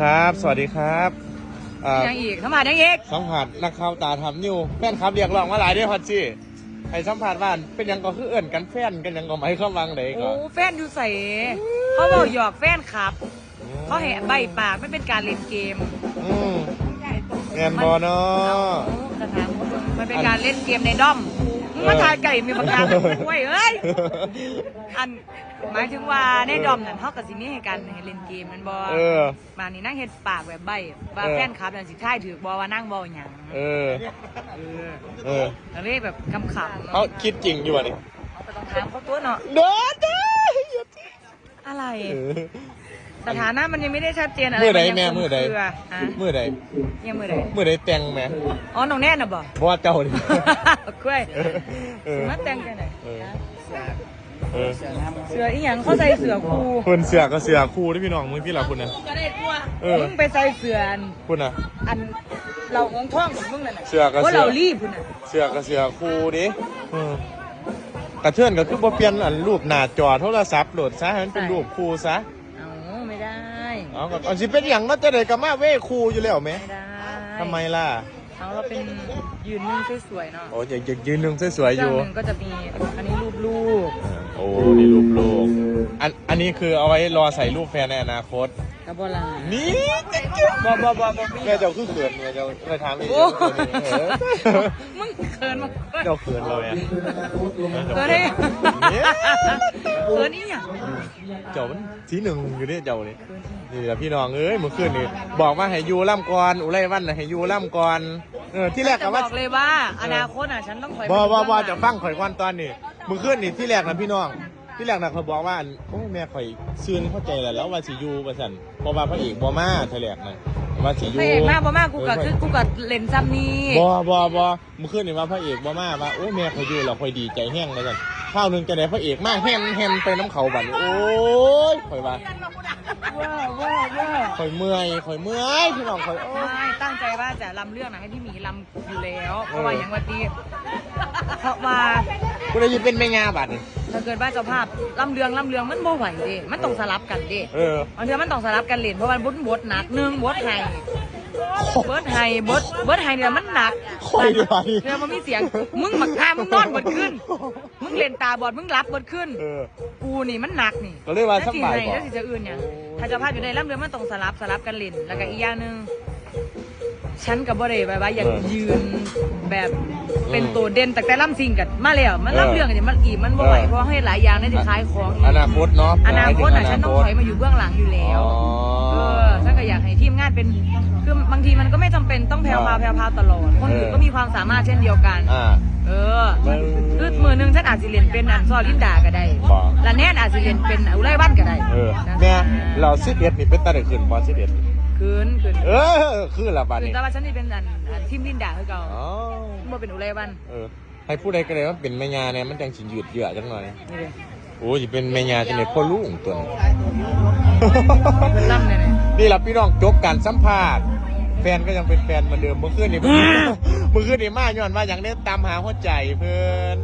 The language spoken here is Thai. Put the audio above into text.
ครับสวัสดีครับยังอีกสัมผัสยังอีกสัมผัสนักข่าวตาทำนิวแฟนครับเรียกร้องมาหลายเด้อฮอตซี่ให้สัมผัสบ้านเป็นยังก็คือเอิ่นกันแฟนกันยังก็ไม่เข้าวังเลยก็โอ้แฟนอยู่ใส่เขาบอกหยอกแฟนครับเขาแหะใบปากไม่เป็นการเล่นเกมเงินบอเนาะมันเป็นการเล่นเกมในด้อมมาทายไก่มีปากกาเป็นไว้เอ้ยอันหมายถึงว่าในดอมนั่นเขากับสิมีให้กันให้เล่นเกมมันบอมานี่นั่งเฮ็ดปากแบบใบว่าแฟนคลับนั่นสิท่ายถือบอว่านั่งบออย่างแล้วเรียกแบบคำๆเขาคิดจริงอยู่วะนี่ก็ต้องถามเขาตัวเนาะเด้ออะไรสถานะมันยังไม่ได้ชัดเจนอะไรเมื่อใดแม่เมื่อใดเมื่อใดแต่งแม่อ๋อน้องแน่นนะบ่เพราะว่าเจ้าดิกล้วยมาแต่งกันไหนเสืออีหยังเขาใส่เสือคู่คนเสือก็เสือคู่ที่พี่น้องมึงพี่เราคุณนะก็ได้กลัวมึงไปใส่เสือคุณนะอันเราของท่องของมึงนั่นน่ะเสือก็เสือเรารีบคุณน่ะเสือก็เสือคู่ดิกระเทือนก็คือบ่เปลี่ยนอันรูปหน้าจอโทรศัพท์โหลดซะให้มันเป็นรูปคู่ซะไม่ได้เอาสิเป็นอย่างนั้นจะได้กับมาเว้คู่อยู่แล้วไหมไม่ได้ทำไมล่ะเราเป็นยืนนึ่งสวยๆเนาะโอ้ยยืนนึ่งสวยๆอยู่ก็จะมีอันนี้รูปลูกโอ้นี่รูปลูกอันนี้คือเอาไว้รอใส่รูปแฟนในอนาคตกับโบราณนี่บ่แม่เจ้าคือเขินเนี่ยเจ้าเคยถามอีกมึงเขินมาเจ้าเขินเราเนี่ยเขินได้เขินนี่อ่ะเจ้ามันทีหนึ่งอยู่เนี่ยเจ้านี่นี่แหละพี่น้องเอ้ยเมื่อคืนนี่บอกว่าให้ยูล่ำก่อนอุไรวันให้ยูล่ำก่อนที่แรกกับว่าบอกเลยว่าอนาคตอ่ะฉันต้องถอยบ่จะฟังข่อยก่อนตอนนี้เมื่อคืนนี่ที่แรกนะพี่น้องที่แรกนะเขาบอกว่าโอ้แม่ข่อยซื่นเข้าใจแล้วว่าสิยูประสันเพราะว่าพระเอกบ่มาทีแรกนะว่าสิยูพระเอกมาบ่มากูกับเล่นซ้ำนี่บ่เมื่อคืนนี่ว่าพระเอกบ่มาว่าโอ้แม่ข่อยยูเราข่อยดีใจแห้งเลยกันข้าวนึงจะได้พระเอกมากแฮมไปน้ำเขาบัดโอ้ยข่อยว่าข่อยเมื่อยพี่น้องข่อยตั้งใจว่าจะลำเรื่องนะให้พี่หมีลำอยู่แล้วเพราะว่าอย่างวันนี้เพราะว่าคุณได้ยินเป็นแม่งาบัดถ้าเกิดว่าเจ้าภาพลำเรื่องมันบ่ไหวดิมันต้องสลับกันดิบางทีมันต้องสลับกันเล่นเพราะมันบทหนักหนึ่งบทไฮเดี๋ยวมันหนักเดี๋ยวมันมีเสียงมึงหมักมึงนอนบทขึ้นมึงเล่นตาบอดมึงรับบทขึ้นกูนี่มันหนักนี่ก็เลยว่าสบายแล้วสิจะอื่นเนี่ยถ้าเจ้าภาพอยู่ในลำเรื่องมันต้องสลับกันเล่นแล้วก็อีกอย่างนึงฉันกับบ่ได้แบบว่าอยากยืนแบบเป็นตัวเด่นแต่ล่ำซิงกันมาแล้วมันล่ำเรื่องกันมันบ่ไหวเพราะให้หลายอย่างในที่ขายของอนาคตเนาะอนาคตฉันต้องถอยมาอยู่เบื้องหลังอยู่แล้วฉันก็อยากให้ทีมงานเป็นคือบางทีมันก็ไม่จำเป็นต้องแพรวตลอดคนอื่นก็มีความสามารถเช่นเดียวกันคือมือนึงฉันอาจจะเรียนเป็นอันซอลินดาก็ได้และแน่นอาจจะเรียนเป็นอุไรวันก็ได้แม่เรา11นี่เป็นตาได้ขึ้นบ่11คืนคือละบาดนี้แต่ว่าฉันนี่เป็นอันทีมลินดาคือเก่าบ่เป็นอุไรวันให้ผู้ใดก็ได้ว่าเป็นแม่ยาเนี่ยมันจังสิยืดเยื้อจังหน่อยโอ้ยเป็นแม่ยาจังได๋พ่อลุงตัวนี้เป็นล่ำแน่นี่ล่ะพี่น้องจบการสัมภาษณ์แฟนก็ยังเป็นแฟนเหมือนเดิมเมื่อคืนนี่มาย้อนว่าอย่างนี้ตามหาหัวใจเพิ่น